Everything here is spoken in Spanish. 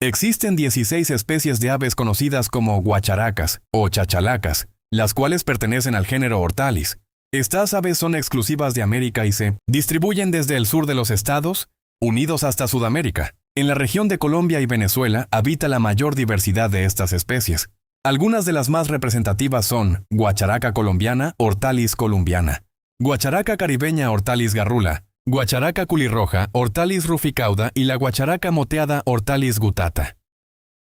Existen 16 especies de aves conocidas como guacharacas o chachalacas, las cuales pertenecen al género Hortalis. Estas aves son exclusivas de América y se distribuyen desde el sur de los Estados Unidos hasta Sudamérica. En la región de Colombia y Venezuela habita la mayor diversidad de estas especies. Algunas de las más representativas son guacharaca colombiana, Hortalis columbiana, guacharaca caribeña, Hortalis garrula, guacharaca culirroja, Hortalis ruficauda y la guacharaca moteada, Hortalis gutata.